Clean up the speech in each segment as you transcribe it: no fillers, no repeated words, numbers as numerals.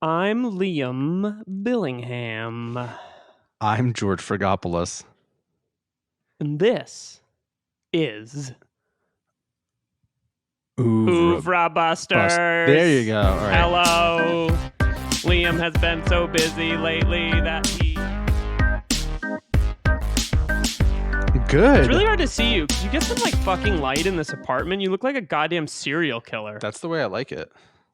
I'm Liam Billingham. I'm George Frigopoulos. And this is Oeuvre Oeuvre Busters. There you go. All right. Hello. Liam has been so busy lately that he... Good. It's really hard to see you. Could you get some fucking light in this apartment? You look like a goddamn serial killer. That's the way I like it.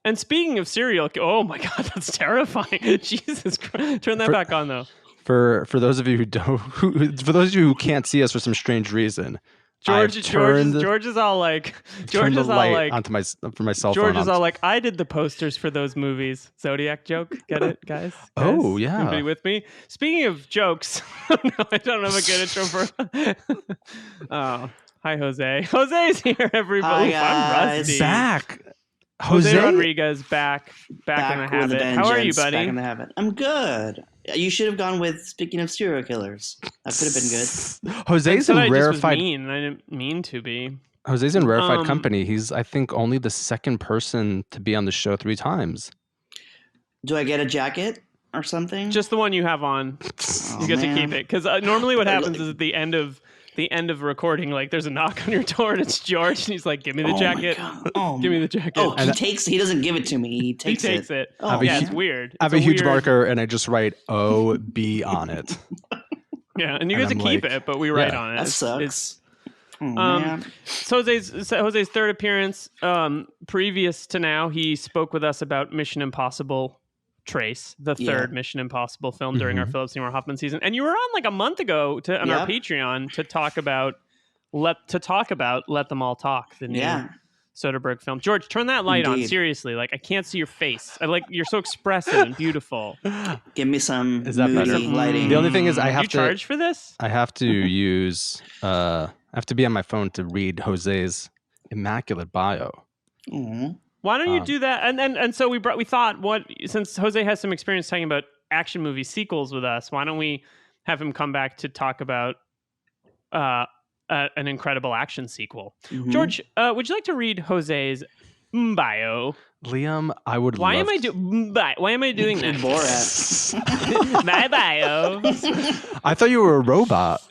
And speaking of serial, oh my god, that's terrifying. Jesus Christ. Turn that back on though. For those of you who don't, for those of you who can't see us for some strange reason, George is all like, George is all like, onto my cell phone. George is all like, I did the posters for those movies. Zodiac joke, get it, guys? Oh yeah, everybody with me. Speaking of jokes, no, I don't have a good intro for. Oh, hi, Jose. Jose's here, everybody. Hi, I'm rusty. Back. Jose Rodriguez back in the habit. How are you, buddy? Back in the habit. I'm good. You should have gone with, speaking of serial killers. That could have been good. Jose's in rarefied. I didn't mean to be. Jose's in rarefied company. He's, I think, only the second person to be on the show 3 times. Do I get a jacket or something? Just the one you have on. You get to keep it. Because normally what happens is at the end of recording, there's a knock on your door and it's George and he's like, give me the jacket. Give me the jacket. Oh, he doesn't give it to me. He takes it. Oh, yeah, it's weird. I have a huge marker and I just write OB on it. Yeah, and you get to keep it, but we write on it. That sucks. So Jose's third appearance, previous to now, he spoke with us about Mission Impossible Trace, the third Mission Impossible film during our Philip Seymour Hoffman season, and you were on a month ago on our Patreon to talk about Let Them All Talk, the new Soderbergh film. George, turn that light on. Seriously, I can't see your face. You're so expressive and beautiful. Give me some. Is that better? Lighting. The only thing is, I have to charge for this. I have to use. I have to be on my phone to read Jose's immaculate bio. Mm-hmm. Why don't you do that? And so we thought, since Jose has some experience talking about action movie sequels with us, why don't we have him come back to talk about an incredible action sequel? Mm-hmm. George, would you like to read Jose's bio? Liam, I would. Why am I doing this? Borat. My bio. I thought you were a robot.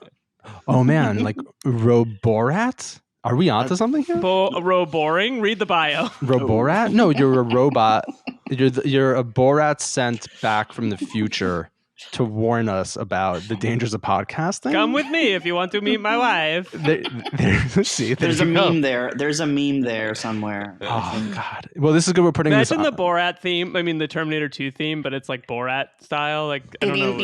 Oh man, Roborat. Are we onto something here? Boring. Read the bio. Roborat? No, you're a robot. You're a Borat sent back from the future to warn us about the dangers of podcasting. Come with me if you want to meet my wife. There's a meme there. There's a meme there somewhere. Oh God. Well, this is good. We're putting this. Imagine the Borat theme. I mean, the Terminator 2 theme, but it's like Borat style. I don't know.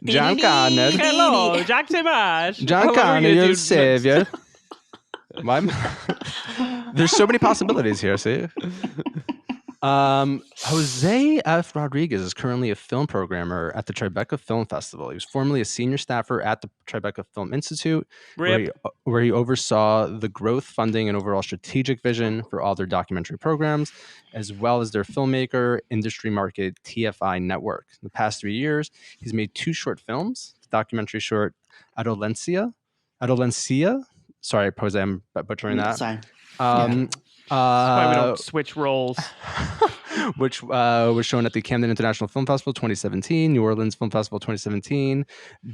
John Connor. Hello, Jack Timash. John Connor, your savior. There's so many possibilities here, see? Jose F. Rodriguez is currently a film programmer at the Tribeca Film Festival. He was formerly a senior staffer at the Tribeca Film Institute, where he oversaw the growth, funding, and overall strategic vision for all their documentary programs, as well as their filmmaker industry market TFI network. In the past 3 years, he's made 2 short films, the documentary short Adolencia. Sorry, Jose, I'm butchering that. Sorry. That's why we don't switch roles. Which was shown at the Camden International Film Festival 2017, New Orleans Film Festival 2017,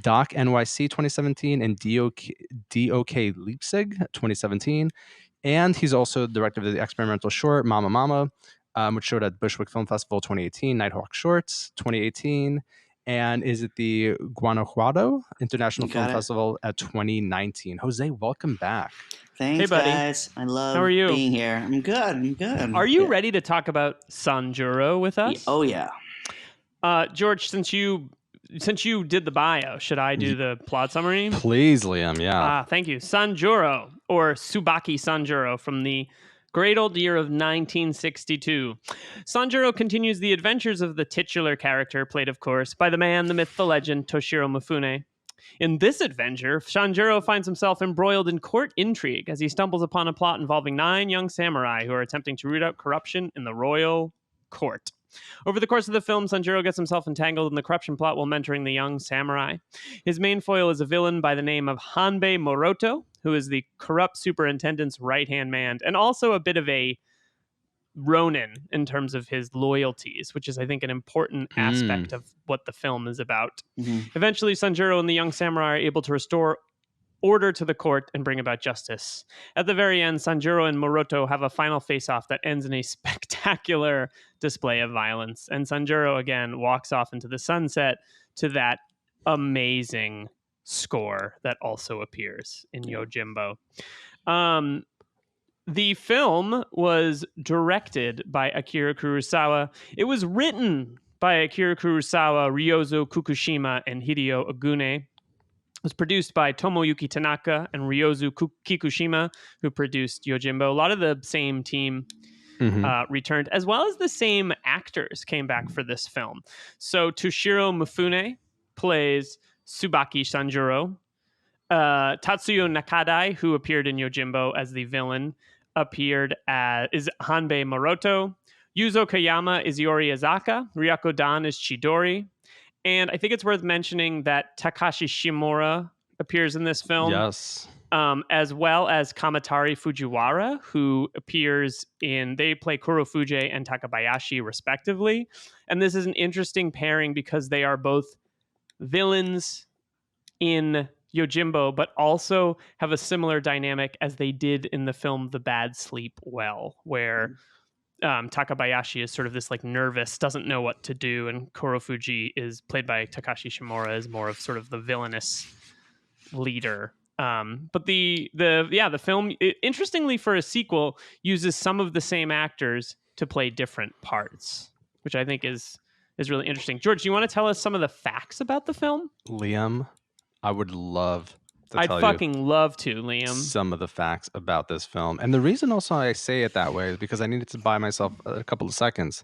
Doc NYC 2017, and DOK Leipzig 2017. And he's also the director of the experimental short Mama Mama, which showed at Bushwick Film Festival 2018, Nighthawk Shorts 2018, and is at the Guanajuato International Film Festival at 2019. Jose, welcome back. Thanks, hey, buddy. Guys. I love How are you? being here. I'm good. Are you ready to talk about Sanjuro with us? Oh, yeah. George, since you did the bio, should I do the plot summary? Please, Liam, yeah. Thank you. Sanjuro, or Tsubaki Sanjuro, from the great old year of 1962. Sanjuro continues the adventures of the titular character, played, of course, by the man, the myth, the legend, Toshiro Mifune. In this adventure, Sanjuro finds himself embroiled in court intrigue as he stumbles upon a plot involving 9 young samurai who are attempting to root out corruption in the royal court. Over the course of the film, Sanjuro gets himself entangled in the corruption plot while mentoring the young samurai. His main foil is a villain by the name of Hanbei Moroto, who is the corrupt superintendent's right-hand man, and also a bit of a ronin in terms of his loyalties, which is, I think, an important aspect of what the film is about. Eventually, Sanjuro and the young samurai are able to restore order to the court and bring about justice. At the very end, Sanjuro and Moroto have a final face-off that ends in a spectacular display of violence. And Sanjuro, again, walks off into the sunset to that amazing score that also appears in Yojimbo. The film was directed by Akira Kurosawa. It was written by Akira Kurosawa, Ryozo Kukushima, and Hideo Ogune. It was produced by Tomoyuki Tanaka and Ryozo Kikushima, who produced Yojimbo. A lot of the same team returned, as well as the same actors came back for this film. So Toshiro Mifune plays Tsubaki Sanjuro. Tatsuya Nakadai, who appeared in Yojimbo as the villain, is Hanbei Moroto. Yūzō Kayama is Yori Azaka. Ryako Dan is Chidori. And I think it's worth mentioning that Takashi Shimura appears in this film. Yes. As well as Kamatari Fujiwara, who they play Kurofuge and Takabayashi respectively. And this is an interesting pairing because they are both villains in Yojimbo, but also have a similar dynamic as they did in the film The Bad Sleep Well, where Takabayashi is sort of this like nervous, doesn't know what to do, and Kurofuji is played by Takashi Shimura as more of sort of the villainous leader. But the film, interestingly for a sequel, uses some of the same actors to play different parts, which I think is really interesting. George, do you want to tell us some of the facts about the film? Liam, I would love to I'd tell fucking you love to, Liam. some of the facts about this film. And the reason also I say it that way is because I needed to buy myself a couple of seconds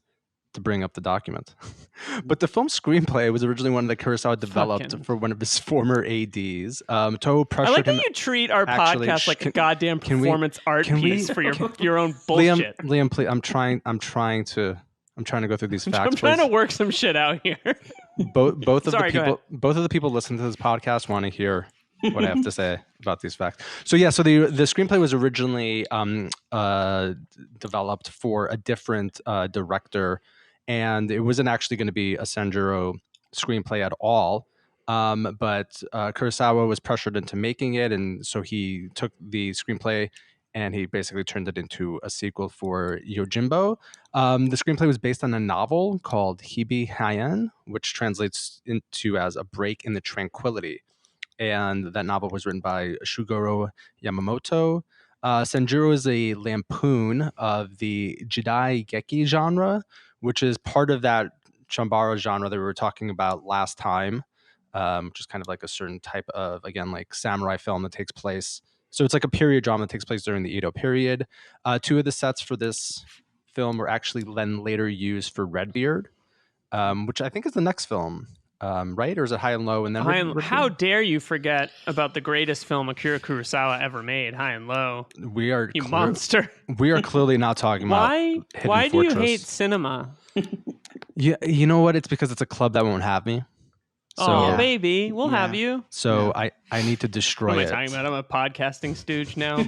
to bring up the document. But the film's screenplay was originally one that Kurosawa developed for one of his former ADs. Toho pressured I like him. how you treat our Actually, podcast like a goddamn can we- performance art can we- piece for your own bullshit. Liam, please, I'm trying to go through these facts. I'm trying please. to work some shit out here. Both of Sorry, the people listening to this podcast want to hear what I have to say about these facts. So the screenplay was originally developed for a different director, and it wasn't actually going to be a Sanjuro screenplay at all. But Kurosawa was pressured into making it, and so he took the screenplay and he basically turned it into a sequel for Yojimbo. The screenplay was based on a novel called Hibi Hayen, which translates into as A Break in the Tranquility. And that novel was written by Shugoro Yamamoto. Sanjuro is a lampoon of the Jidai Geki genre, which is part of that Chambara genre that we were talking about last time, which is kind of like a certain type of, again, like samurai film that takes place. So it's like a period drama that takes place during the Edo period. Two of the sets for this film were actually then later used for Redbeard, which I think is the next film. Right? Or is it High and Low? And then How dare you forget about the greatest film Akira Kurosawa ever made, High and Low? We are you monster. We are clearly not talking about Hidden Why Fortress. do you hate cinema? Yeah, you know what? It's because it's a club that won't have me. So, baby, we'll have you. So I need to destroy what it. am I talking about? I'm a podcasting stooge now.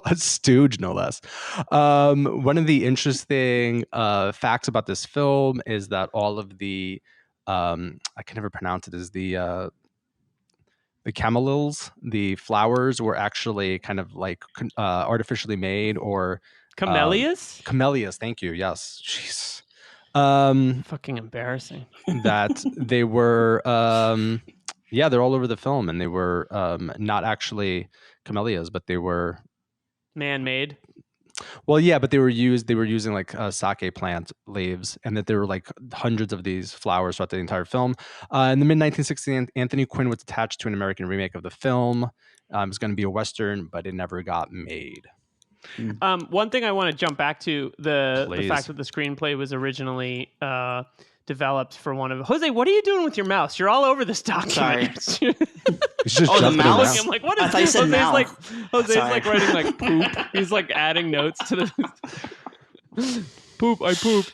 A stooge, no less. One of the interesting facts about this film is that all of the I can never pronounce it, is the camellias, the flowers, were actually kind of like artificially made, or Camellias? Camellias, thank you. Yes. Jeez. Fucking embarrassing. That they were they're all over the film, and they were not actually camellias, but they were man-made. Well, yeah, but they were using like sake plant leaves, and that there were like hundreds of these flowers throughout the entire film. In the mid-1960s, Anthony Quinn was attached to an American remake of the film. It was going to be a Western, but it never got made. One thing I want to jump back to, the fact that the screenplay was originally developed for one of... Jose, what are you doing with your mouse? You're all over this document. Sorry. The mouse? I'm like, what is I thought you this? said Jose's mouth. like writing like poop. He's like adding notes to the... poop, I pooped.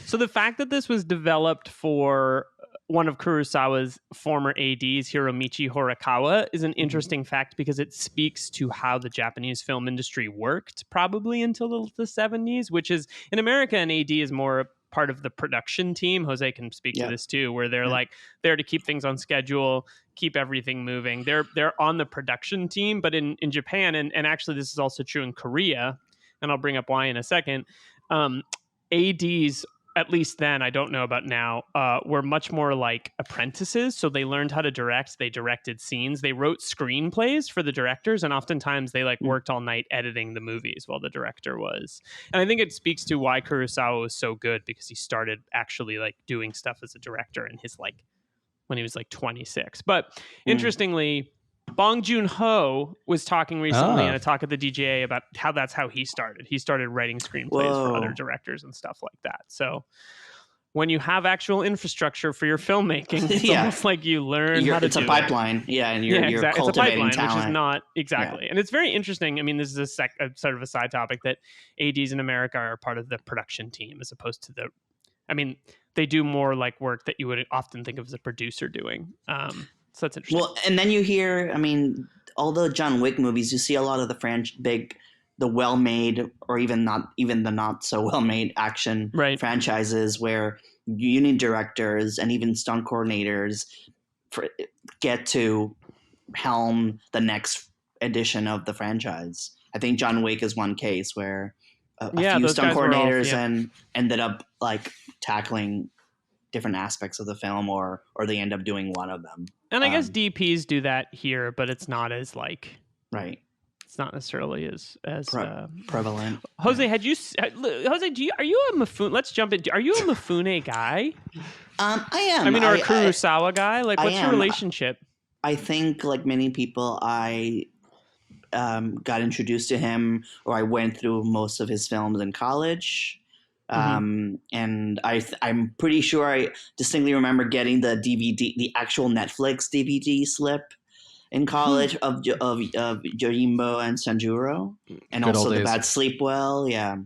So the fact that this was developed for one of Kurosawa's former ADs, Hiromichi Horikawa, is an interesting fact because it speaks to how the Japanese film industry worked probably until the 70s, which is in America, an AD is more part of the production team. Jose can speak to this too, where they're like there to keep things on schedule, keep everything moving. They're on the production team, but in Japan, and actually this is also true in Korea, and I'll bring up why in a second, ADs, at least then, I don't know about now, were much more like apprentices. So they learned how to direct. They directed scenes. They wrote screenplays for the directors. And oftentimes they worked all night editing the movies while the director was. And I think it speaks to why Kurosawa was so good, because he started actually doing stuff as a director in his when he was 26. But interestingly, Bong Joon-ho was talking recently in a talk at the DGA about how that's how he started. He started writing screenplays for other directors and stuff like that. So when you have actual infrastructure for your filmation, it's almost like you learn how to do it. It's a pipeline. Yeah, and you're cultivating it's a pipeline, talent. which is not exactly. Yeah. And it's very interesting. I mean, this is a sort of a side topic that ADs in America are part of the production team as opposed to they do more work that you would often think of as a producer doing. So that's interesting. Well, and then you hear, all the John Wick movies, you see a lot of the well-made, or even the not so well-made action franchises where unit directors and even stunt coordinators get to helm the next edition of the franchise. I think John Wick is one case where a few stunt coordinators and ended up tackling different aspects of the film, or they end up doing one of them. And I guess DPs do that here, but it's not as right. It's not necessarily as prevalent. Jose, are you a Mifune? Let's jump in. Are you a Mifune guy? I am. Or a Kurosawa guy? What's your relationship? I think, like many people, I got introduced to him, or I went through most of his films in college. And I'm pretty sure I distinctly remember getting the DVD, the actual Netflix DVD slip in college of Yojimbo and Sanjuro, and Good also old The days. Bad Sleep Well. Yeah.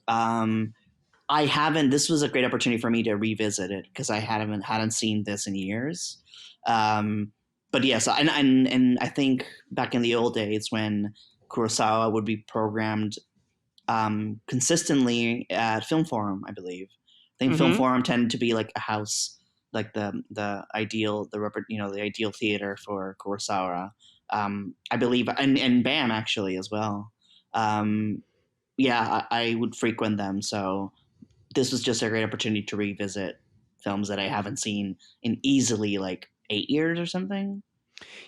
I haven't, this was a great opportunity for me to revisit it because I hadn't seen this in years. But yes, and I think back in the old days when Kurosawa would be programmed consistently at Film Forum, I believe. I think Film Forum tended to be like a house, like the ideal theater for Kurosawa. I believe, and BAM actually as well. I would frequent them. So this was just a great opportunity to revisit films that I haven't seen in easily 8 years or something.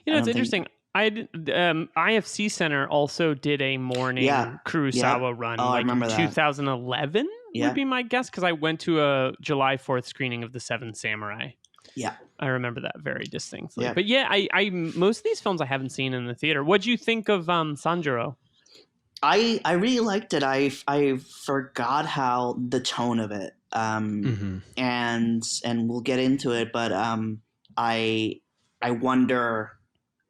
It's interesting. IFC Center also did a morning Kurosawa run in 2011 would be my guess, because I went to a July 4th screening of The Seven Samurai. Yeah. I remember that very distinctly. Yeah. But I most of these films I haven't seen in the theater. What'd you think of Sanjuro? I really liked it. I forgot how the tone of it. And we'll get into it, but I wonder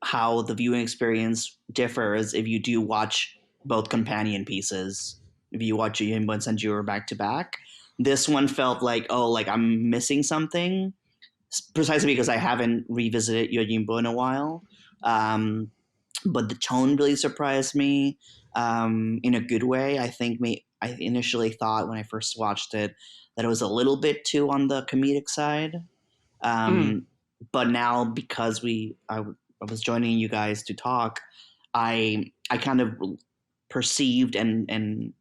how the viewing experience differs if you do watch both companion pieces. If you watch Yojimbo and Sanjuro back to back, this one felt like I'm missing something, precisely because I haven't revisited Yojimbo in a while. But the tone really surprised me in a good way. I think I initially thought when I first watched it that it was a little bit too on the comedic side. But now, because I was joining you guys to talk, I kind of perceived and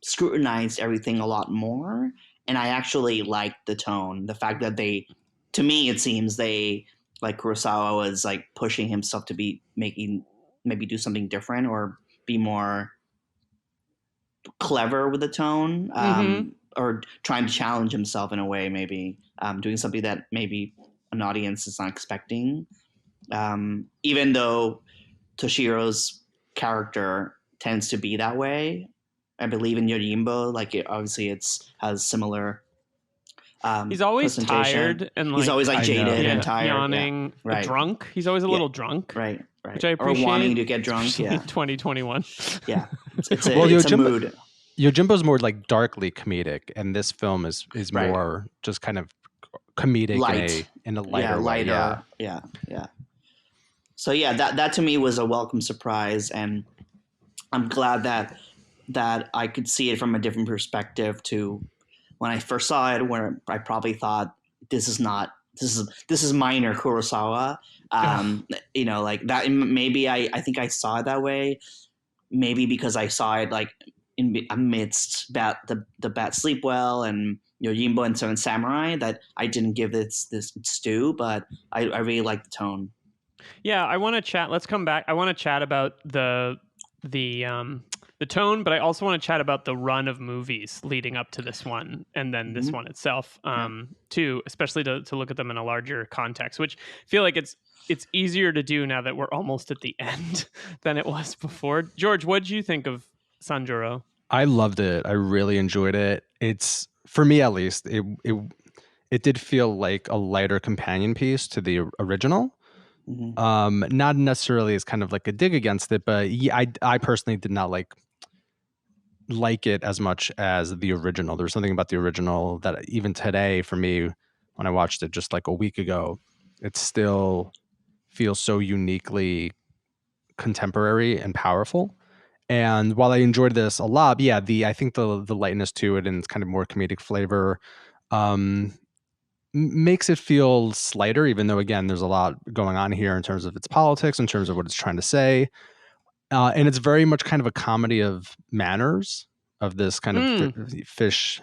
scrutinized everything a lot more, and I actually liked the tone. The fact that to me, it seems Kurosawa was pushing himself to be maybe do something different or be more clever with the tone, or trying to challenge himself in a way, maybe doing something that maybe an audience is not expecting. Even though Toshiro's character tends to be that way, I believe in Yojimbo, obviously has similar. He's always tired and he's always jaded and tired, yawning, drunk. He's always a little drunk, right? Which I appreciate. Or wanting to get drunk. Yeah, 2021. Yeah, it's a mood. Yojimbo's more darkly comedic, and this film is more just kind of comedic in a lighter way. Yeah. So yeah, that to me was a welcome surprise, and I'm glad that I could see it from a different perspective to when I first saw it, where I probably thought this is minor Kurosawa. Like that. Maybe I think I saw it that way. Maybe because I saw it like amidst the Bat Sleep Well and Yojimbo and Seven Samurai, that I didn't give this its due, but I really like the tone. Yeah, I want to chat. Let's come back. I want to chat about the tone, but I also want to chat about the run of movies leading up to this one, and then this one itself, too. Especially to look at them in a larger context, which I feel like it's easier to do now that we're almost at the end than it was before. George, what did you think of Sanjuro? I loved it. I really enjoyed it. It's, for me at least, it did feel like a lighter companion piece to the original. Not necessarily as kind of like a dig against it, but I personally did not like it as much as the original. There's something about the original that even today, for me, when I watched it just like a week ago, it still feels so uniquely contemporary and powerful. And while I enjoyed this a lot, I think the lightness to it and it's kind of more comedic flavor makes it feel slighter, even though, again, there's a lot going on here in terms of its politics, in terms of what it's trying to say. And it's very much kind of a comedy of manners, of this kind of fish,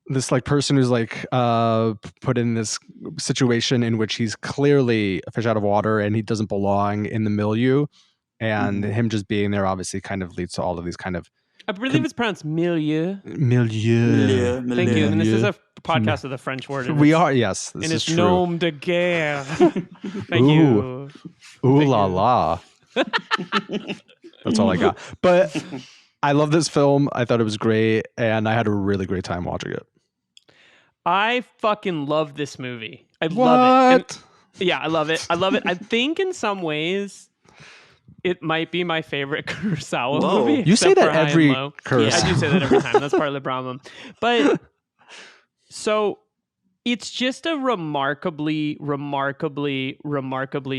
this like person who's like put in this situation in which he's clearly a fish out of water and he doesn't belong in the milieu. And him just being there obviously kind of leads to all of these kind of, I believe it's pronounced milieu. Milieu. Thank you. And this is a podcast with a French word. We are, yes. And it's nom de guerre. Thank you. Ooh la la. That's all I got. But I love this film. I thought it was great. And I had a really great time watching it. I fucking love this movie. I love it. Yeah, I love it. I think in some ways it might be my favorite Kurosawa movie. You say that every Kurosawa. Yeah, I do say that every time. That's part of the problem. But so it's just a remarkably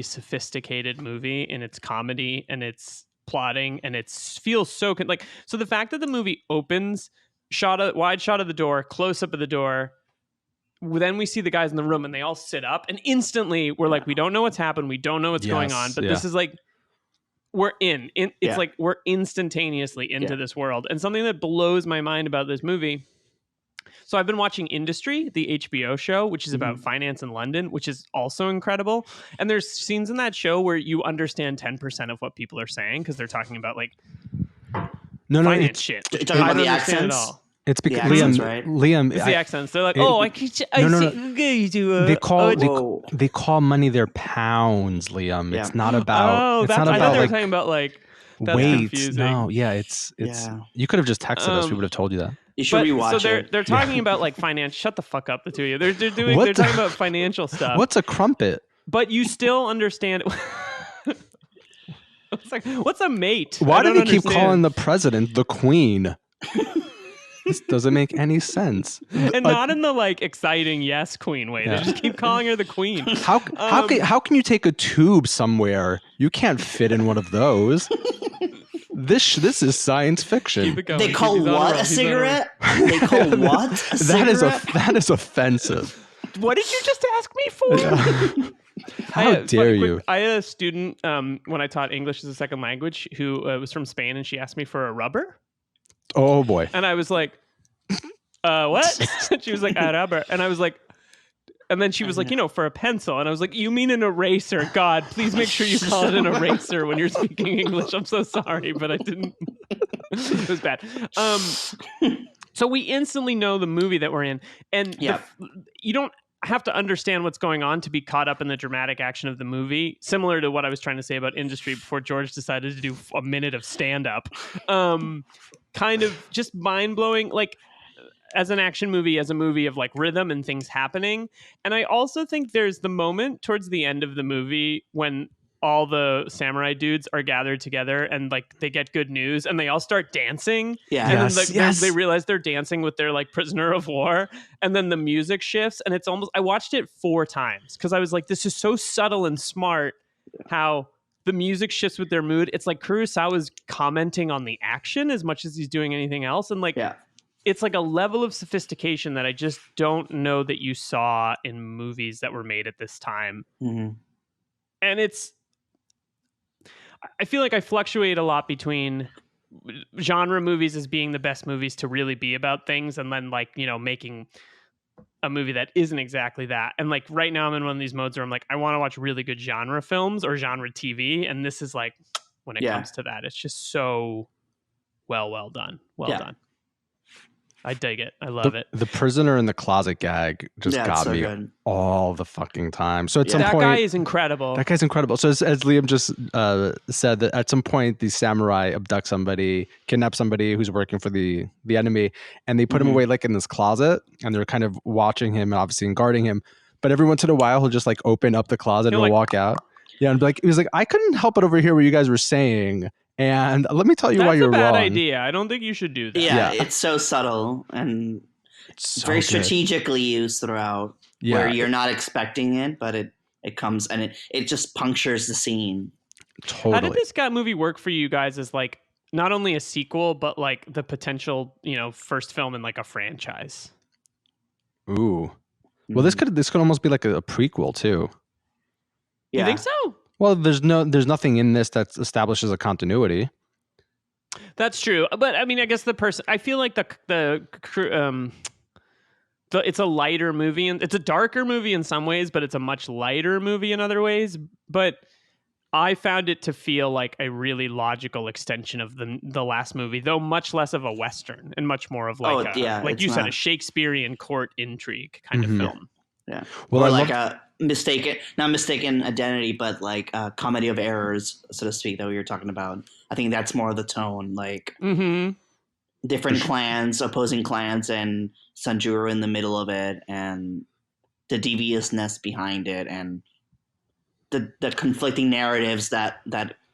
sophisticated movie in its comedy and its plotting, and it feels so so the fact that the movie opens, wide shot of the door, close up of the door, then we see the guys in the room and they all sit up, and instantly we're like, we don't know what's happened, we don't know what's going on, but this is like we're it's like we're instantaneously into this world. And something that blows my mind about this movie, so I've been watching Industry, the HBO show, which is about finance in London, which is also incredible. And there's scenes in that show where you understand 10% of what people are saying because they're talking about like finance shit. You're talking about the accents? All. It's because Liam. It's the accents. They're like, They call money their pounds, Liam. It's not about. Oh, it's not about, I thought they were talking about like. That's confusing. No, it's. You could have just texted us. We would have told you that. You should rewatch it. So they're talking about like finance. Shut the fuck up, the two of you. They're talking about financial stuff. What's a crumpet? But you still understand. What's a mate? Why do they keep calling the president the queen? This doesn't make any sense. And not in the like exciting yes queen way. They just keep calling her the queen. How can you take a tube somewhere? You can't fit in one of those. This is science fiction. They call what a cigarette? They call what a cigarette? That is offensive. What did you just ask me for? Yeah. How dare you? I had a student when I taught English as a second language who was from Spain, and she asked me for a rubber. Oh boy. And I was like, what? She was like, a rubber. And I was like, and then she was like, for a pencil. And I was like, you mean an eraser? God, please make sure you call it an eraser when you're speaking English. I'm so sorry, but I didn't. It was bad. So we instantly know the movie that we're in. And you don't have to understand what's going on to be caught up in the dramatic action of the movie, similar to what I was trying to say about Industry before George decided to do a minute of stand-up. Kind of just mind-blowing, like as an action movie, as a movie of like rhythm and things happening. And I also think there's the moment towards the end of the movie when all the samurai dudes are gathered together and like they get good news and they all start dancing. Yeah. And Yes, then yes. they realize they're dancing with their like prisoner of war. And then the music shifts and it's almost, I watched it 4 times because I was like, this is so subtle and smart how the music shifts with their mood. It's like Kurosawa's commenting on the action as much as he's doing anything else. And like, it's like a level of sophistication that I just don't know that you saw in movies that were made at this time. Mm-hmm. And I feel like I fluctuate a lot between genre movies as being the best movies to really be about things and then like, you know, making a movie that isn't exactly that. And like right now I'm in one of these modes where I'm like, I want to watch really good genre films or genre TV. And this is like, when it comes to that, it's just so well done. Well done. I dig it. I love it. The prisoner in the closet gag just got me all the fucking time. So at some point, that guy is incredible. That guy's incredible. So as Liam just said, that at some point the samurai abduct somebody, kidnap somebody who's working for the enemy, and they put him away like in this closet, and they're kind of watching him, obviously, and guarding him. But every once in a while, he'll just like open up the closet and he'll walk out. Yeah, and be like, he was like, I couldn't help but overhear what you guys were saying. And let me tell you why you're wrong. That's a bad idea. I don't think you should do that. Yeah, it's so subtle and so very good. strategically used throughout, where you're not expecting it, but it comes and it just punctures the scene. Totally. How did this movie work for you guys as like not only a sequel, but like the potential, you know, first film in like a franchise? Ooh. Well, this could almost be like a prequel too. Yeah. You think so? Well, there's nothing in this that establishes a continuity. That's true, but I mean, I guess I feel like it's a lighter movie and it's a darker movie in some ways, but it's a much lighter movie in other ways. But I found it to feel like a really logical extension of the last movie, though much less of a Western and much more of like you said, a Shakespearean court intrigue kind of film. Yeah. Well, or like a not mistaken identity, but like a comedy of errors, so to speak, that we were talking about. I think that's more of the tone, like different clans, opposing clans, and Sanjuro in the middle of it, and the deviousness behind it, and the conflicting narratives that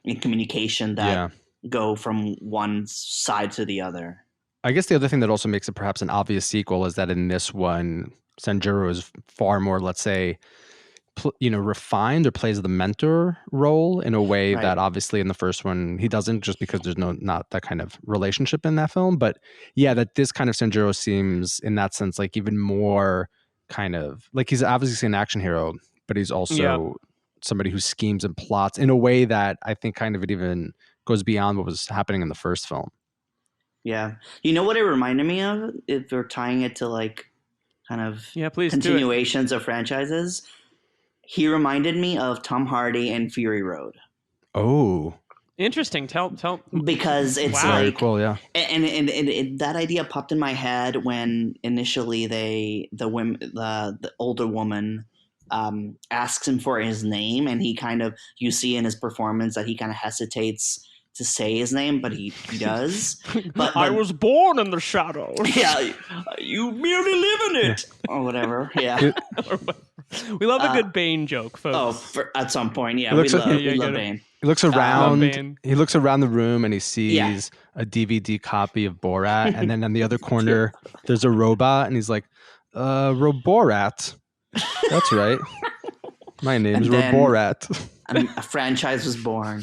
in communication that go from one side to the other. I guess the other thing that also makes it perhaps an obvious sequel is that in this one, Sanjuro is far more, let's say, refined, or plays the mentor role in a way that obviously in the first one he doesn't, just because there's not that kind of relationship in that film. But yeah, that this kind of Sanjuro seems in that sense like even more kind of like he's obviously an action hero, but he's also somebody who schemes and plots in a way that I think kind of it even goes beyond what was happening in the first film. Yeah. You know what it reminded me of? If we're tying it to like kind of continuations of franchises, he reminded me of Tom Hardy and Fury Road. Oh, interesting. Tell because it's like cool, yeah. And that idea popped in my head when initially the older woman asks him for his name, and he kind of, you see in his performance that he kind of hesitates to say his name, but he does. But I was born in the shadows. Yeah, you merely live in it, or whatever. Yeah. We love a good Bane joke, folks. Oh, at some point, we love Bane. He looks around. He looks around the room and he sees a DVD copy of Borat, and then on the other corner there's a robot, and he's like, "Roborat." That's right. My name is Roborat. And a franchise was born.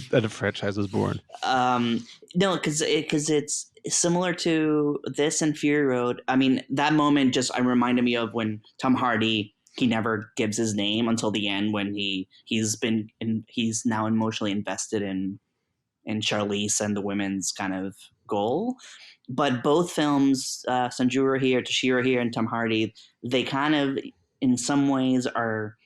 No, because it's similar to this and Fury Road. I mean, that moment just reminded me of when Tom Hardy, he never gives his name until the end, when he's now emotionally invested in Charlize and the women's kind of goal. But both films, Sanjuro here, Toshiro here, and Tom Hardy, they kind of in some ways are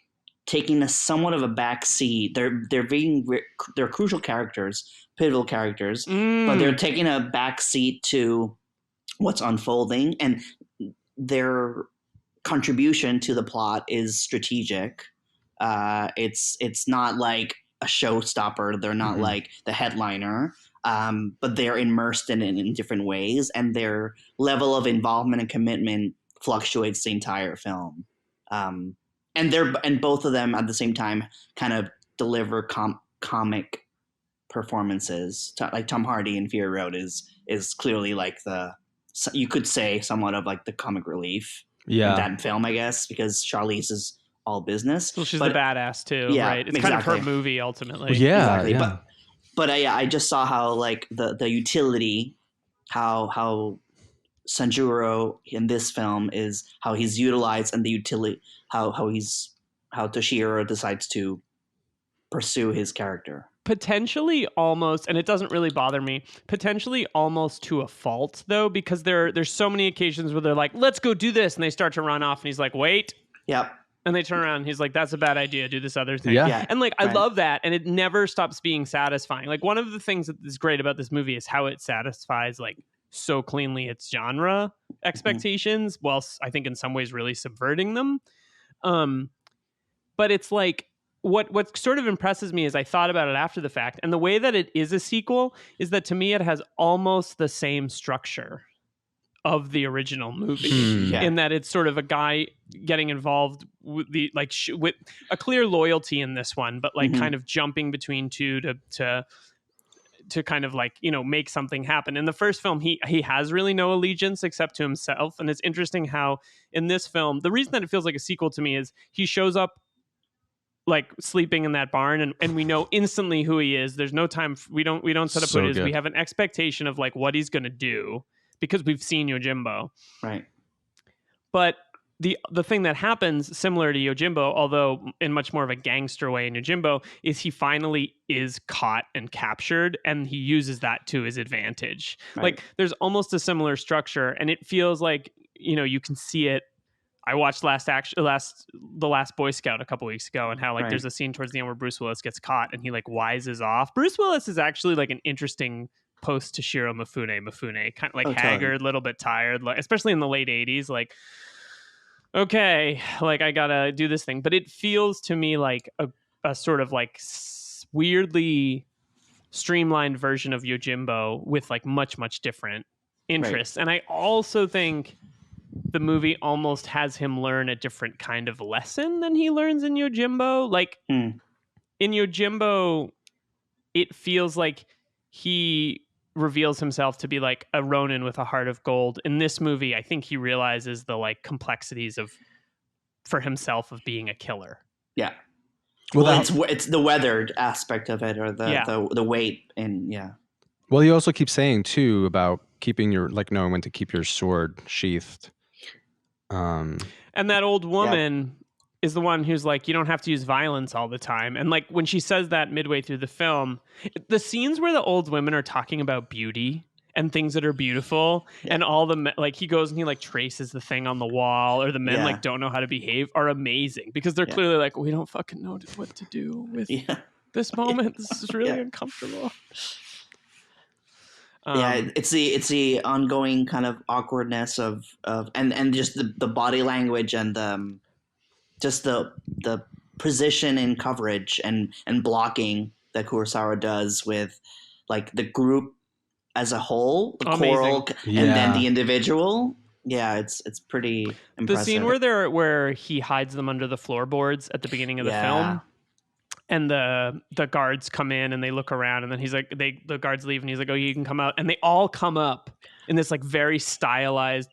taking a somewhat of a back seat. They're crucial characters, pivotal characters, but they're taking a back seat to what's unfolding, and their contribution to the plot is strategic. It's not like a showstopper. They're not like the headliner, but they're immersed in it in different ways, and their level of involvement and commitment fluctuates the entire film. And both of them at the same time kind of deliver comic performances. Like Tom Hardy in Fury Road is clearly like you could say somewhat of like the comic relief in that film, I guess, because Charlize is all business. Well, she's the badass too, right? It's exactly. kind of her movie ultimately. Exactly. But I just saw how like the utility, how Sanjuro in this film is how he's utilized, and the utility how Toshiro decides to pursue his character. Potentially almost, and it doesn't really bother me, potentially almost to a fault though, because there's so many occasions where they're like, let's go do this, and they start to run off and he's like, wait. Yep. And they turn around and he's like, that's a bad idea, do this other thing. Yeah. And like, I love that, and it never stops being satisfying. Like, one of the things that is great about this movie is how it satisfies like so cleanly its genre expectations, whilst I think in some ways really subverting them. But it's like, what sort of impresses me is I thought about it after the fact, and the way that it is a sequel is that to me it has almost the same structure of the original movie, in that it's sort of a guy getting involved with the like with a clear loyalty in this one, but like kind of jumping between two to kind of like, you know, make something happen. In the first film, he has really no allegiance except to himself, and it's interesting how in this film, the reason that it feels like a sequel to me is he shows up like sleeping in that barn, and we know instantly who he is. There's no time. We don't set up who it is. We have an expectation of like what he's going to do because we've seen Yojimbo. Right. But the thing that happens similar to Yojimbo, although in much more of a gangster way in Yojimbo, is he finally is caught and captured, and he uses that to his advantage. Right. Like there's almost a similar structure, and it feels like, you know, you can see it. I watched The Last Boy Scout a couple weeks ago, and how like there's a scene towards the end where Bruce Willis gets caught and he like wises off. Bruce Willis is actually like an interesting post Toshiro Mifune, kind of like haggard, a little bit tired, like, especially in the late 80s, like, okay, like I gotta do this thing. But it feels to me like a sort of like weirdly streamlined version of Yojimbo with like much different interests. And I also think the movie almost has him learn a different kind of lesson than he learns in Yojimbo. Like in Yojimbo, it feels like he reveals himself to be like a ronin with a heart of gold. In this movie, I think he realizes the like complexities for himself of being a killer. Yeah. Well, it's the weathered aspect of it, or the weight, and Well, you also keep saying too about keeping your, like, knowing when to keep your sword sheathed. And that old woman is the one who's like, you don't have to use violence all the time. And like when she says that midway through the film, the scenes where the old women are talking about beauty and things that are beautiful, and all the like he goes and he like traces the thing on the wall, or the men like don't know how to behave, are amazing, because they're clearly like, we don't fucking know what to do with this moment. This is really uncomfortable. It's the ongoing kind of awkwardness of and just the body language, and just the position and coverage and blocking that Kurosawa does with like the group as a whole, the choral, and then the individual. Yeah, it's pretty impressive. The scene where he hides them under the floorboards at the beginning of the film. And the guards come in and they look around, and then he's like, the guards leave, and he's like, oh, you can come out. And they all come up in this like very stylized,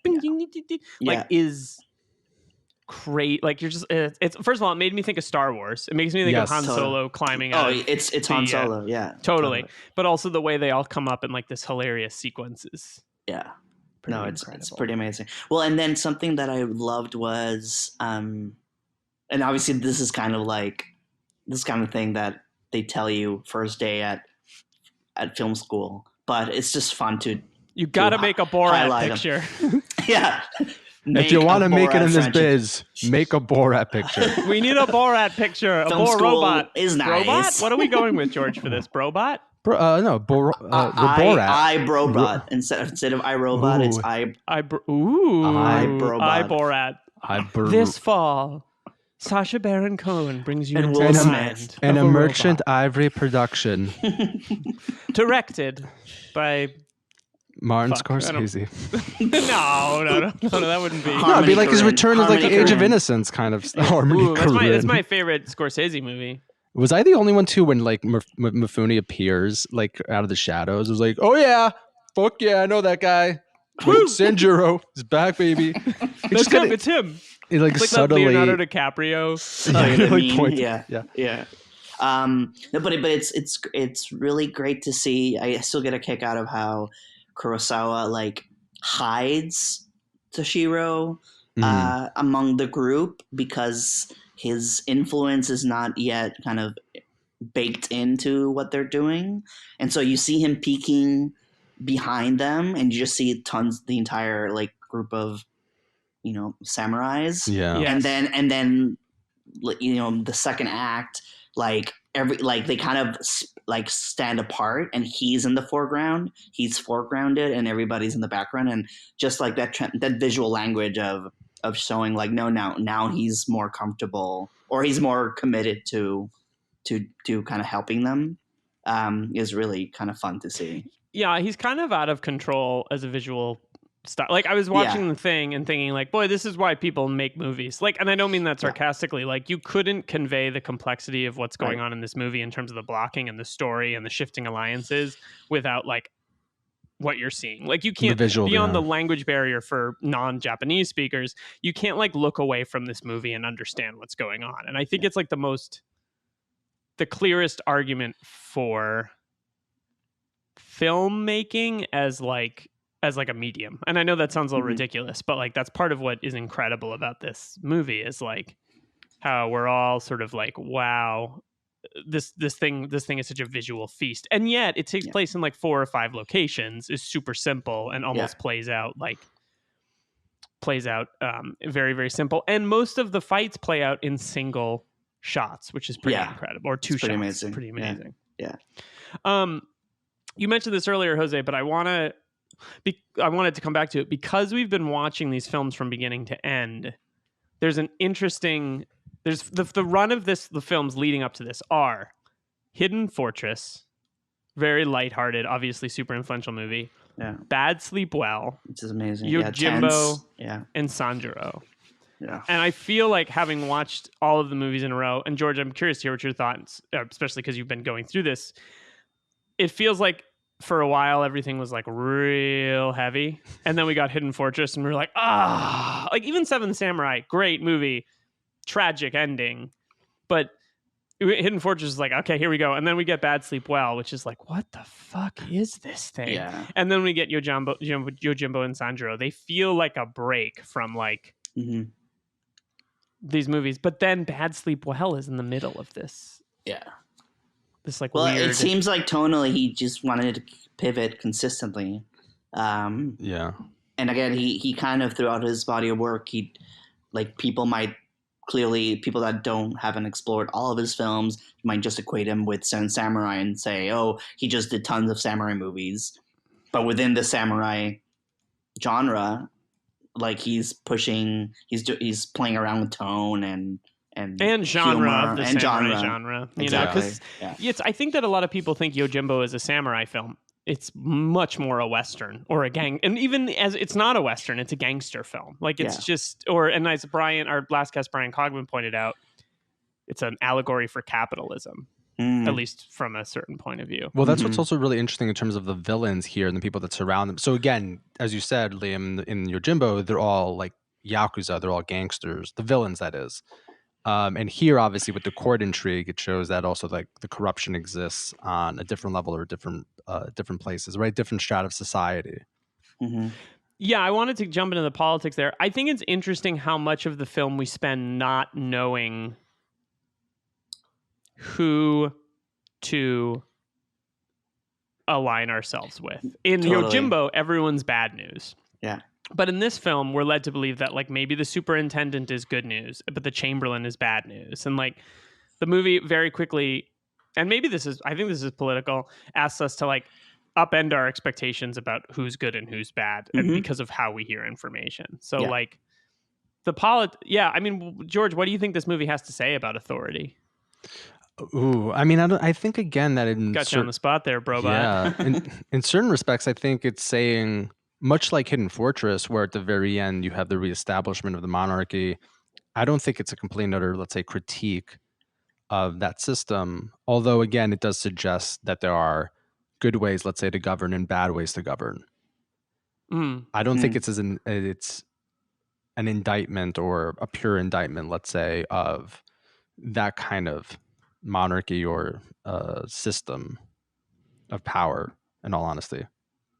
is great. Like you're just, it's first of all, it made me think of Star Wars. It makes me think of Han Solo climbing out. Oh, it's Han Solo. Totally. But also the way they all come up in like this hilarious sequences. Yeah. It's pretty amazing. Well, and then something that I loved was, and obviously this is kind of like, this kind of thing that they tell you first day at film school, but it's just fun to. You got to make a Borat picture. If you want to make it in this biz, make a Borat picture. We need a Borat picture. A robot is nice. Robot? What are we going with, George, for this? Brobot? No, Roborat. iRobot instead of iRobot. It's iBorat. This fall, Sacha Baron Cohen brings you into the mind and a Merchant Ivory production. Directed by Martin Scorsese. No, that wouldn't be. No, it'd be like his return of like the Age of Innocence kind of stuff. That's my favorite Scorsese movie. Was I the only one too when like Mifune appears like out of the shadows? It was like, oh yeah, fuck yeah, I know that guy. Wait, Sanjuro is back, baby. It's him. It's him. It like It's subtly like Leonardo DiCaprio. Yeah. No, but it's really great to see. I still get a kick out of how Kurosawa like hides Toshiro among the group because his influence is not yet kind of baked into what they're doing, and so you see him peeking behind them, and you just see the entire like group of samurais. Yeah. Yes. And then the second act, like they kind of like stand apart, and he's in the foreground, he's foregrounded, and everybody's in the background, and just like that visual language of showing like now he's more comfortable, or he's more committed to kind of helping them, is really kind of fun to see. Yeah, he's kind of out of control as a visual style. Like I was watching the thing and thinking like, boy, this is why people make movies. Like, and I don't mean that sarcastically. Like you couldn't convey the complexity of what's going on in this movie in terms of the blocking and the story and the shifting alliances without like what you're seeing. Like you can't, beyond the language barrier for non-Japanese speakers, you can't like look away from this movie and understand what's going on. And I think it's like the clearest argument for filmmaking as a medium. And I know that sounds a little ridiculous, but like that's part of what is incredible about this movie is like how we're all sort of like, wow, this thing is such a visual feast. And yet it takes place in like 4 or 5 locations, is super simple and almost plays out very, very simple. And most of the fights play out in single shots, which is pretty incredible. Or 2 shots. Amazing. Pretty amazing. Yeah. You mentioned this earlier, Jose, but I wanted to come back to it because we've been watching these films from beginning to end. There's an interesting. There's the run of the films leading up to this are Hidden Fortress, very lighthearted, obviously super influential movie. Yeah. Bad Sleep Well, which is amazing. Yojimbo, yeah, and Sanjuro. Yeah. And I feel like having watched all of the movies in a row, and George, I'm curious to hear what your thoughts, especially because you've been going through this. It feels like for a while everything was like real heavy, and then we got Hidden Fortress and we were like, like even Seventh Samurai, great movie, tragic ending, but Hidden Fortress is like, okay, here we go. And then we get Bad Sleep Well, which is like, what the fuck is this thing? Yeah. And then we get Yojimbo and Sanjuro. They feel like a break from like these movies, but then Bad Sleep Well is in the middle of this. Yeah. This like weird. It seems like tonally he just wanted to pivot consistently. Yeah. And again, he kind of throughout his body of work, people that haven't explored all of his films might just equate him with Seven Samurai and say, oh, he just did tons of samurai movies. But within the samurai genre, like he's playing around with tone and genre of the and samurai genre. Exactly. I think that a lot of people think Yojimbo is a samurai film. It's much more a Western or a gang. And even as it's not a Western, it's a gangster film. Like it's just, and as our last guest, Brian Cogman, pointed out, it's an allegory for capitalism, at least from a certain point of view. Well, that's what's also really interesting in terms of the villains here and the people that surround them. So again, as you said, Liam, in Yojimbo, they're all like Yakuza, they're all gangsters, the villains, that is. And here, obviously, with the court intrigue, it shows that also like the corruption exists on a different level or different places, right? Different strata of society. Mm-hmm. Yeah, I wanted to jump into the politics there. I think it's interesting how much of the film we spend not knowing who to align ourselves with. In Yojimbo, everyone's bad news. Yeah. But in this film, we're led to believe that like maybe the superintendent is good news, but the Chamberlain is bad news. And like the movie very quickly, and maybe I think this is political, asks us to like upend our expectations about who's good and who's bad, and because of how we hear information. So like I mean, George, what do you think this movie has to say about authority? Ooh, I mean, I think again that got you on the spot there, Brobot. Yeah, in certain respects, I think it's saying, much like Hidden Fortress, where at the very end you have the reestablishment of the monarchy, I don't think it's a complete and utter, let's say, critique of that system. Although, again, it does suggest that there are good ways, let's say, to govern and bad ways to govern. I don't think it's an indictment or a pure indictment, let's say, of that kind of monarchy or system of power, in all honesty.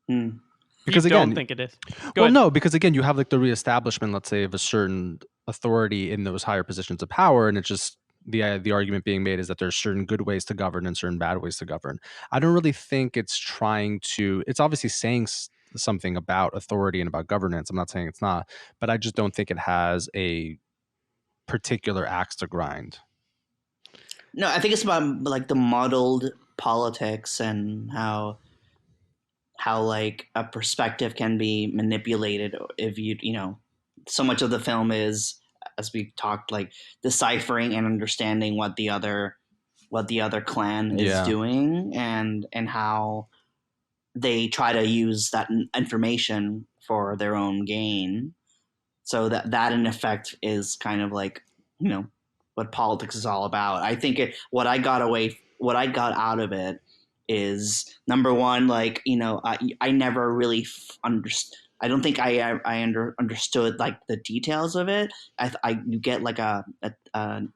Because you don't think it is. No, because again, you have like the reestablishment, let's say, of a certain authority in those higher positions of power, and it's just the argument being made is that there's certain good ways to govern and certain bad ways to govern. I don't really think it's trying to. It's obviously saying something about authority and about governance. I'm not saying it's not, but I just don't think it has a particular axe to grind. No, I think it's about like the muddled politics and how like a perspective can be manipulated if you know, so much of the film is, as we talked, like deciphering and understanding what the other clan is doing and how they try to use that information for their own gain. So that in effect is kind of like, you know, what politics is all about. I think what I got out of it is, number one, like, you know, I never really understood. I don't think I understood like the details of it. You get like an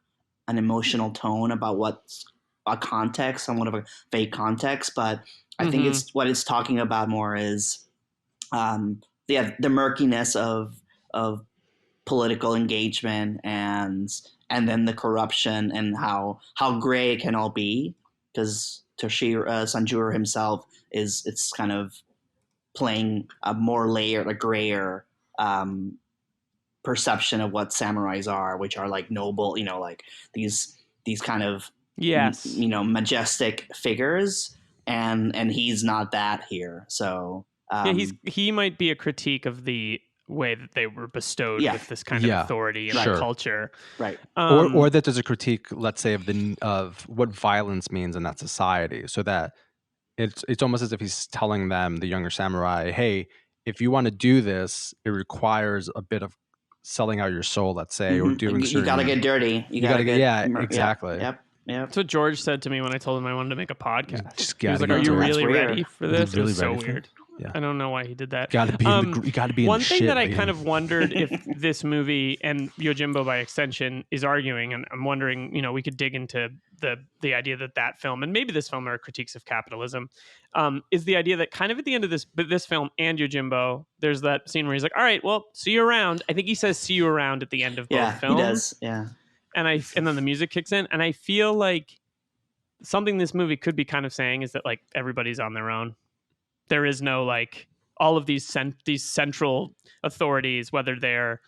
emotional tone about what's a context, somewhat of a vague context, but I think it's what it's talking about more is the murkiness of political engagement and then the corruption and how gray it can all be, because Sanjuro himself it's kind of playing a more layered, a grayer perception of what samurais are, which are like noble, you know, like these kind of you know, majestic figures, and he's not that here. So he might be a critique of the way that they were bestowed with this kind of authority and culture, right? Or that there's a critique, let's say, of what violence means in that society, so that it's almost as if he's telling them, the younger samurai, hey, if you want to do this, it requires a bit of selling out your soul, let's say, or doing you gotta get dirty. You gotta get exactly. Yep. That's what George said to me when I told him I wanted to make a podcast. He was like, "Are you really ready for this?" Really, it was so weird. Yeah. I don't know why he did that. You gotta be in one the thing shit, that I man. kind of wondered if this movie, and Yojimbo by extension, is arguing, and I'm wondering, you know, we could dig into the idea that film, and maybe this film are critiques of capitalism, is the idea that kind of at the end of this film and Yojimbo, there's that scene where he's like, all right, well, see you around. I think he says see you around at the end of both films. He does. Yeah. And then the music kicks in, and I feel like something this movie could be kind of saying is that like everybody's on their own. There is no like all of these central authorities, whether they're,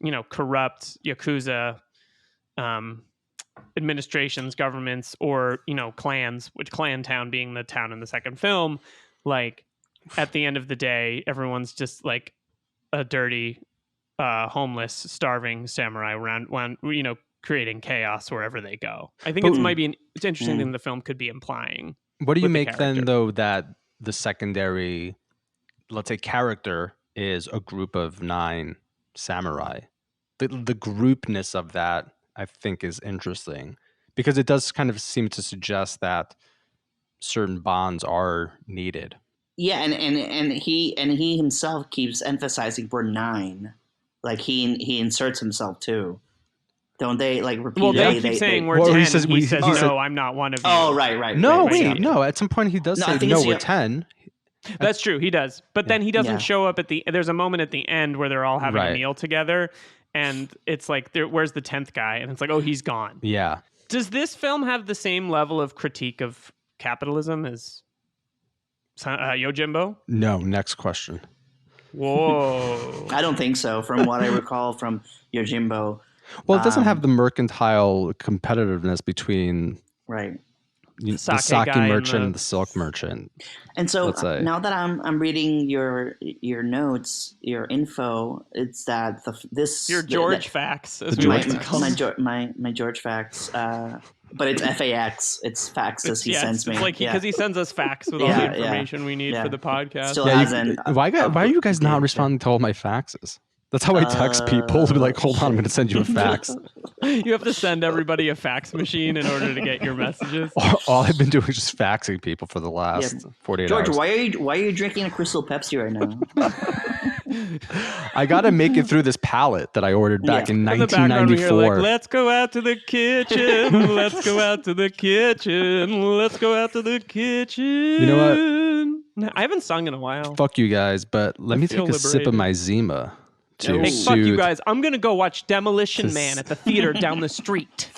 you know, corrupt yakuza administrations, governments, or, you know, clans, which Clan Town being the town in the second film, like at the end of the day, everyone's just like a dirty, homeless, starving samurai around, you know, creating chaos wherever they go. I think it's might be it's interesting thing the film could be implying. What do you make then, though, that the secondary, let's say, character is a group of 9 samurai? The groupness of that, I think, is interesting, because it does kind of seem to suggest that certain bonds are needed. Yeah, and he himself keeps emphasizing we're 9. Like he inserts himself too. Don't they, like, repeatedly? Well, they keep saying we're 10. He says, no, I'm not one of you. Oh, right. No, wait. No, at some point he does say, no, we're 10. That's true. He does. But then he doesn't show up at there's a moment at the end where they're all having a meal together. And it's like, where's the 10th guy? And it's like, oh, he's gone. Yeah. Does this film have the same level of critique of capitalism as Yojimbo? No. Next question. Whoa. I don't think so, from what I recall from Yojimbo. Well, it doesn't have the mercantile competitiveness between the sake merchant and the silk merchant. And so now that I'm reading your notes, your info, it's that your George facts, as we like to call my George facts, but it's FAX. It's faxes he sends me. It's like because he sends us facts with all the information we need for the podcast. Still hasn't. Why are you guys not responding to all my faxes? That's how I text people to be like, hold on, I'm going to send you a fax. You have to send everybody a fax machine in order to get your messages. All I've been doing is just faxing people for the last 48 George, hours. why are you drinking a Crystal Pepsi right now? I got to make it through this pallet that I ordered back in 1994. Like, let's go out to the kitchen. Let's go out to the kitchen. Let's go out to the kitchen. You know what? I haven't sung in a while. Fuck you guys, but let me take a sip of my Zima. Hey, fuck you guys. I'm going to go watch Demolition Man at the theater down the street.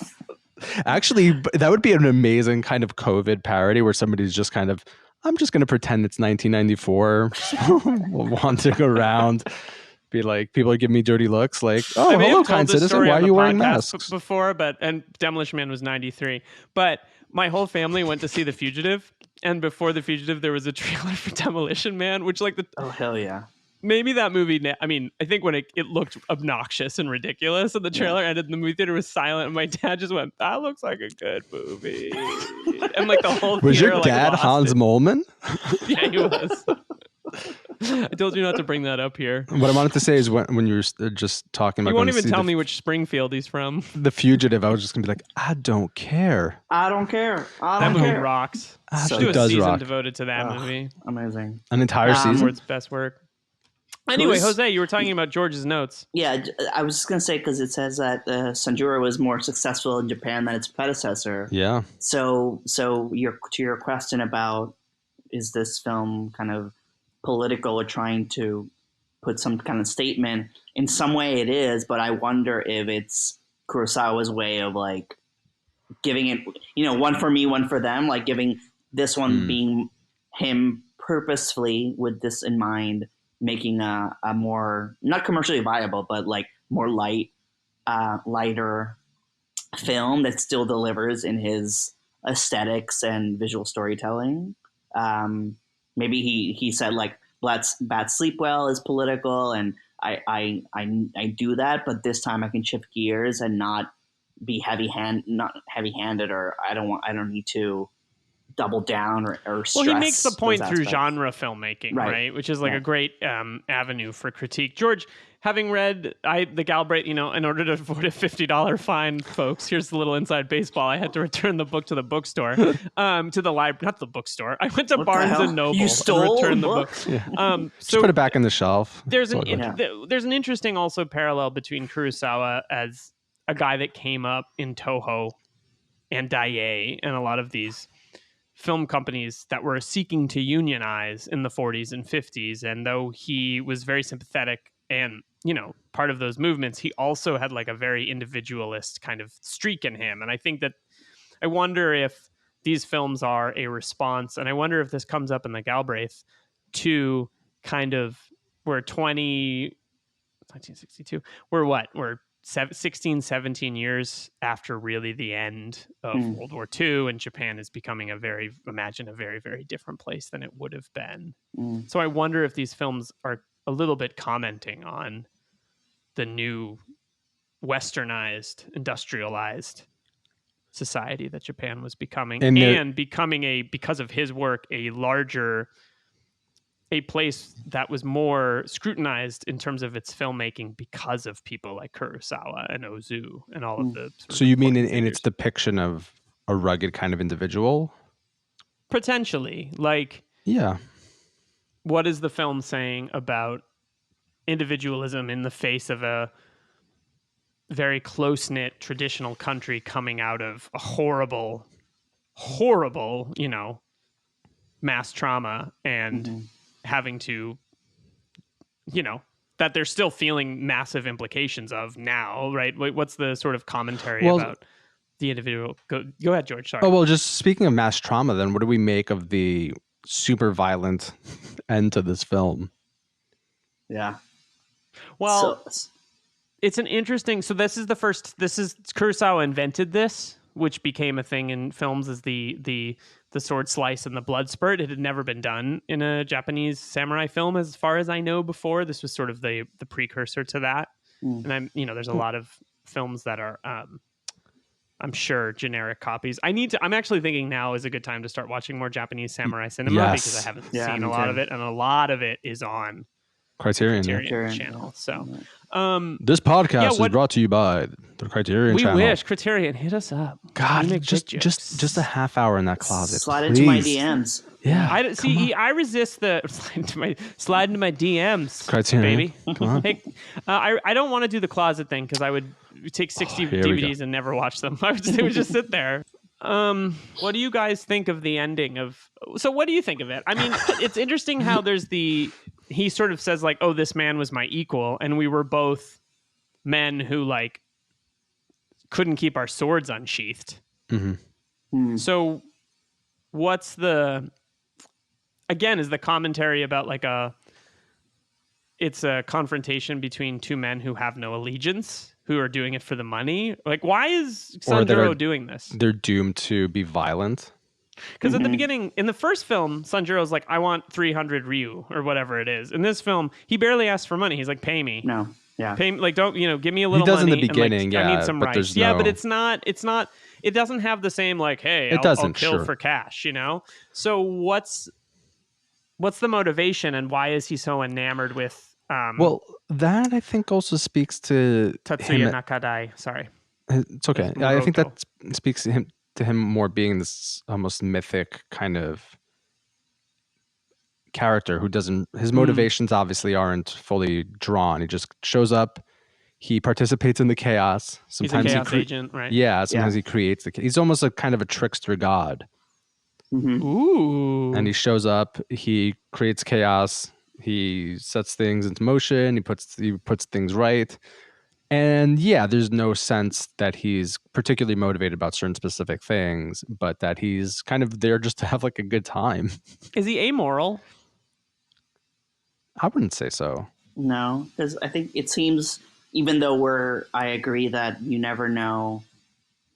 Actually, that would be an amazing kind of COVID parody where somebody's just kind of, I'm just going to pretend it's 1994, wandering around, be like, people are giving me dirty looks, like, oh, hello, kind citizen, why are you wearing masks? Before, and Demolition Man was 93. But my whole family went to see The Fugitive, and before The Fugitive, there was a trailer for Demolition Man, which oh, hell yeah. Maybe that movie, I mean, I think when it looked obnoxious and ridiculous and the trailer ended and the movie theater was silent and my dad just went, that looks like a good movie. And like the whole was theater, your dad Hans Moleman? Yeah, he was. I told you not to bring that up here. What I wanted to say is when you were just talking about... You won't even tell me which Springfield he's from. The Fugitive, I was just going to be like, I don't care. I don't care. That movie rocks. So do it a does season rock. Devoted to that movie. Amazing. An entire season? For its best work. Anyway, Jose, you were talking about George's notes. Yeah, I was just going to say, because it says that Sanjuro was more successful in Japan than its predecessor. Yeah. So to your question about, is this film kind of political or trying to put some kind of statement, in some way it is, but I wonder if it's Kurosawa's way of like giving it, one for me, one for them, like giving this one being him purposefully with this in mind, making a more, not commercially viable, but like more lighter film that still delivers in his aesthetics and visual storytelling. Maybe he said like Bad Sleep Well is political, and I do that, but this time I can shift gears and not be not heavy-handed, or I don't need to double down or stress. Well, he makes the point through genre filmmaking, right? Which is like a great avenue for critique. George, having read the Galbraith, in order to afford a $50 fine, folks, here's the little inside baseball. I had to return the book to the bookstore, to the library, not the bookstore. I went to Barnes and Noble. You stole and returned the book. Yeah. Just put it back in the shelf. There's an interesting also parallel between Kurosawa as a guy that came up in Toho and Daiei and a lot of these film companies that were seeking to unionize in the 40s and 50s. And though he was very sympathetic and, part of those movements, he also had like a very individualist kind of streak in him. And I wonder if these films are a response, and I wonder if this comes up in the Galbraith, to kind of, we're 1962, we're 16, 17 years after really the end of World War II, and Japan is becoming a very, very different place than it would have been. So I wonder if these films are a little bit commenting on the new westernized, industrialized society that Japan was becoming, and becoming because of his work, a place that was more scrutinized in terms of its filmmaking because of people like Kurosawa and Ozu and all of the... So you mean in its depiction of a rugged kind of individual? Potentially. Like, yeah. What is the film saying about individualism in the face of a very close-knit traditional country coming out of a horrible, mass trauma and... having to, that they're still feeling massive implications of now, right? What's the sort of commentary about the individual? Go ahead, George. Sorry. Oh, well, just speaking of mass trauma, then what do we make of the super violent end to this film? Yeah. Well, it's an interesting, so Kurosawa invented this, which became a thing in films as the sword slice and the blood spurt. It had never been done in a Japanese samurai film, as far as I know, before. This was sort of the precursor to that. And there's a lot of films that are, I'm sure, generic copies. I'm actually thinking now is a good time to start watching more Japanese samurai cinema because I haven't seen a lot of it, and a lot of it is on Criterion channel. So this podcast is brought to you by the Criterion channel. We wish. Criterion, hit us up. God, just a half hour in that closet. Slide please. into my DMs. Yeah. I resist the slide into my DMs, Criterion, baby. Come on. Hey, I don't want to do the closet thing because I would take 60 DVDs and never watch them. They would just sit there. What do you guys think of the ending of? So what do you think of it? I mean, it's interesting how he sort of says like, oh, this man was my equal, and we were both men who like couldn't keep our swords unsheathed. Mm-hmm. So what's is the commentary about like it's a confrontation between two men who have no allegiance, who are doing it for the money? Like, why is Sanjuro doing this? They're doomed to be violent. Because at the beginning, in the first film, Sanjuro's like, I want 300 Ryu or whatever it is. In this film, he barely asks for money. He's like, pay me. No. Yeah. Pay me, like, don't, give me a little money. He does in the beginning, I need some rights. But it's not, it doesn't have the same like, hey, I'll kill for cash, So what's the motivation and why is he so enamored with well, that I think also speaks to Tatsuya Nakadai. Sorry. It's okay. I think that speaks to him more being this almost mythic kind of character who doesn't, his motivations obviously aren't fully drawn. He just shows up, he participates in the chaos. Sometimes he's a chaos agent, right? Yeah, sometimes he creates he's almost a kind of a trickster god. Mm-hmm. Ooh. And he shows up, he creates chaos, he sets things into motion, he puts things right. And yeah, there's no sense that he's particularly motivated about certain specific things, but that he's kind of there just to have like a good time. Is he amoral? I wouldn't say so. No, because I think it seems, even though I agree that you never know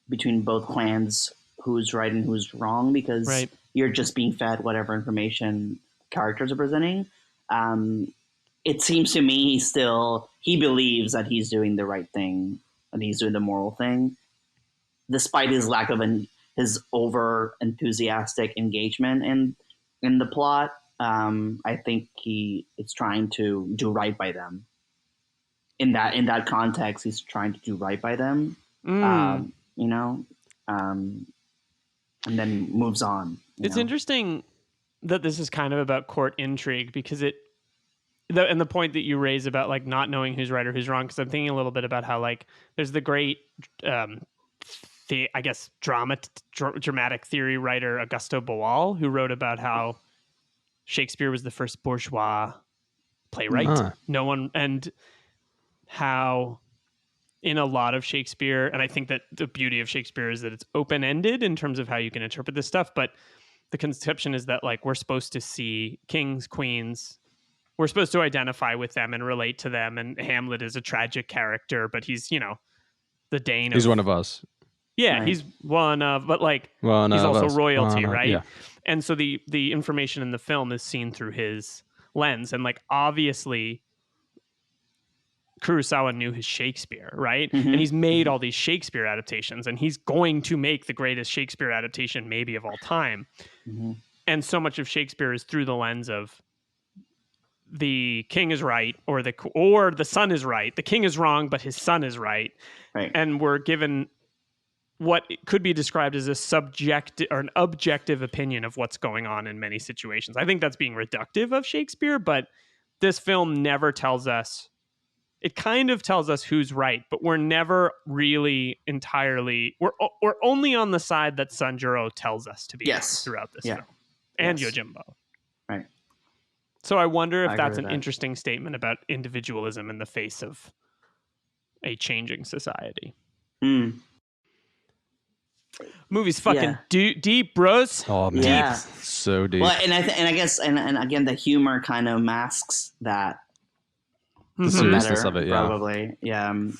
between both clans who's right and who's wrong, because you're just being fed whatever information characters are presenting. It seems to me he believes that he's doing the right thing and he's doing the moral thing, despite his lack of his over enthusiastic engagement in the plot. I think is trying to do right by them. In that context, he's trying to do right by them. And then moves on. It's interesting that this is kind of about court intrigue because and the point that you raise about like not knowing who's right or who's wrong, because I'm thinking a little bit about how like there's the great dramatic theory writer Augusto Boal, who wrote about how Shakespeare was the first bourgeois playwright. No one, and how in a lot of Shakespeare, and I think that the beauty of Shakespeare is that it's open-ended in terms of how you can interpret this stuff, but the conception is that like we're supposed to see kings, queens, we're supposed to identify with them and relate to them, and Hamlet is a tragic character, but he's, the Dane. He's one of us. Yeah, right. He's one of, but like he's also royalty, right? Yeah. And so the information in the film is seen through his lens, and like obviously Kurosawa knew his Shakespeare, right? Mm-hmm. And he's made all these Shakespeare adaptations, and he's going to make the greatest Shakespeare adaptation maybe of all time. Mm-hmm. And so much of Shakespeare is through the lens of the king is right, or the son is right. The king is wrong, but his son is right. Right. And we're given what could be described as a subjective or an objective opinion of what's going on in many situations. I think that's being reductive of Shakespeare, but this film never tells us. It kind of tells us who's right, but we're never really entirely. We're only on the side that Sanjuro tells us to be throughout this film, and Yojimbo. Right. So I wonder if that's an interesting statement about individualism in the face of a changing society. Mm. Movie's fucking deep, bros. Oh man, yeah. So deep. Well, and I guess, and again, the humor kind of masks that. The seriousness of it, probably, and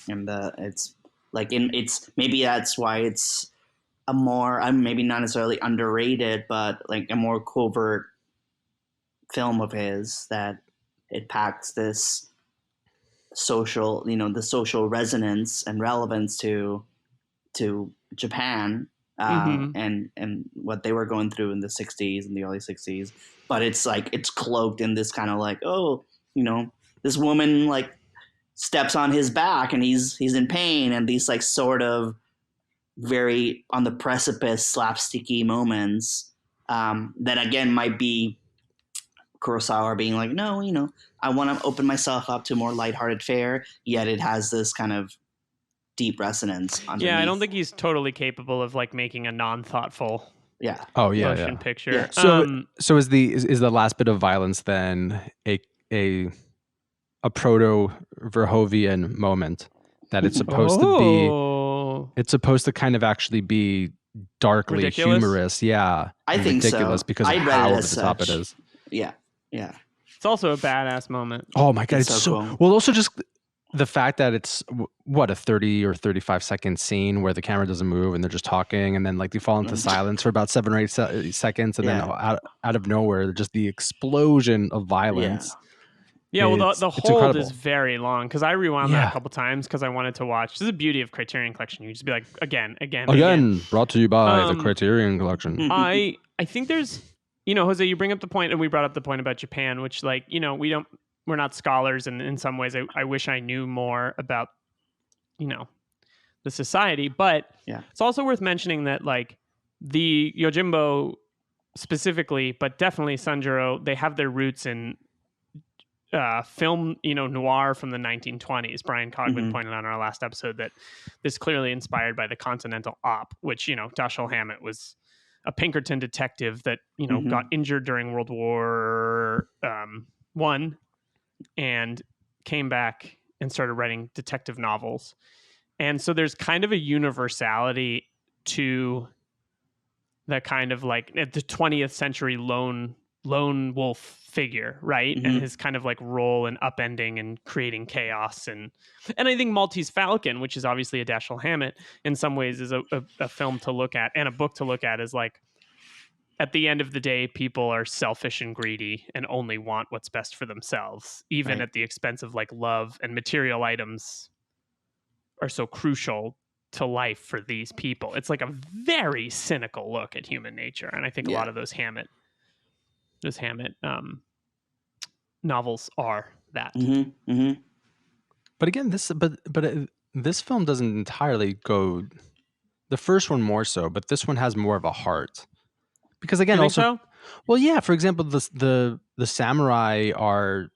it's like maybe that's why it's a more maybe not necessarily underrated, but like a more covert film of his, that it packs this social, the social resonance and relevance to Japan and what they were going through in the 60s and the early 60s, but it's like it's cloaked in this kind of like this woman like steps on his back and he's in pain, and these like sort of very on the precipice slapsticky moments that again might be Kurosawa being like, no, I want to open myself up to more lighthearted fare, yet it has this kind of deep resonance underneath. Yeah, I don't think he's totally capable of like making a non-thoughtful motion picture. Yeah. So is the last bit of violence then a proto Verhoeven moment that it's supposed to be? It's supposed to kind of actually be darkly ridiculous? Humorous. Yeah, I think ridiculous so. because of how over the top it is. Yeah. It's also a badass moment. Oh my god, it's so cool. Well, also just the fact that it's a 30 or 35 second scene where the camera doesn't move and they're just talking, and then like they fall into silence for about 7 or 8 seconds, and then out of nowhere, just the explosion of violence. Yeah, well, the hold incredible. is very long because I rewound that a couple times because I wanted to watch. This is the beauty of Criterion Collection. You just be like, again. Brought to you by the Criterion Collection. I think there's, Jose, you bring up the point, and we brought up the point about Japan, which like, we're not scholars, and in some ways I wish I knew more about, the society. But it's also worth mentioning that like the Yojimbo specifically, but definitely Sanjuro, they have their roots in film, noir from the 1920s. Brian Cogman pointed out in our last episode that this clearly inspired by the Continental Op, which, Dashiell Hammett was a Pinkerton detective that, got injured during World War One and came back and started writing detective novels. And so there's kind of a universality to the kind of like the 20th century lone wolf figure, right? And his kind of like role in upending and creating chaos. And I think Maltese Falcon, which is obviously a Dashiell Hammett, in some ways is a film to look at and a book to look at, is like, at the end of the day, people are selfish and greedy and only want what's best for themselves, even at the expense of like love, and material items are so crucial to life for these people. It's like a very cynical look at human nature. And I think a lot of those Hammett novels are that. But again, this film doesn't entirely go. The first one more so, but this one has more of a heart. Because again, well, yeah. For example, the samurai are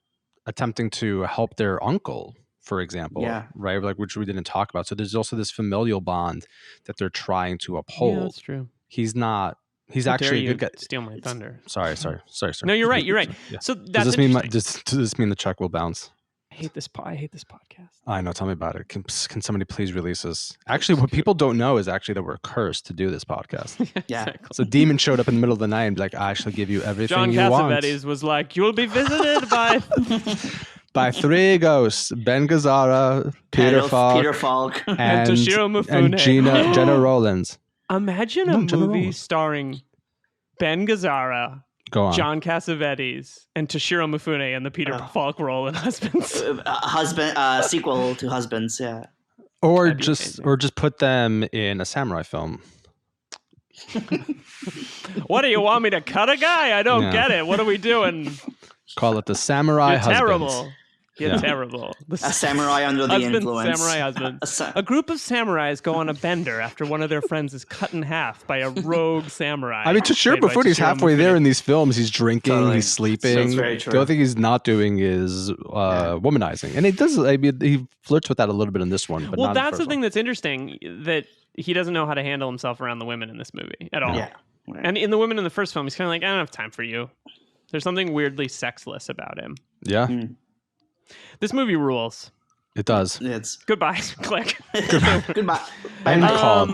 attempting to help their uncle, for example, right? Like, which we didn't talk about. So there's also this familial bond that they're trying to uphold. Yeah, that's true. He's actually a good guy. Steal my thunder. Sorry. No, you're right. Yeah. So that's does this mean the check will bounce? I hate this podcast. I know. Tell me about it. Can somebody please release this? Actually, what people don't know is actually that we're cursed to do this podcast. Exactly. So demon showed up in the middle of the night and be like, I shall give you everything you want. John Cassavetes was like, you'll be visited by 3 ghosts: Ben Gazzara, Peter Falk, and Toshiro Mifune, and Jenna Rollins. Imagine a movie starring Ben Gazzara, John Cassavetes, and Toshiro Mifune and the Peter Falk role in Husbands. Sequel to Husbands, yeah. Or just put them in a samurai film. What do you want me to cut a guy? I don't get it. What are we doing? Call it the Samurai Husbands. Terrible. You're terrible. A samurai under the influence. Samurai husband. A group of samurais go on a bender after one of their friends is cut in half by a rogue samurai. I mean, Toshiro Mifune's halfway there in these films. He's drinking, he's sleeping. The only thing he's not doing is womanizing. And it does. I mean, he flirts with that a little bit in this one. But well, that's the thing that's interesting, that he doesn't know how to handle himself around the women in this movie at all. Yeah. Right. And in the women in the first film, he's kind of like, I don't have time for you. There's something weirdly sexless about him. Yeah. This movie rules. It does. It's goodbye. Click. Goodbye. End call.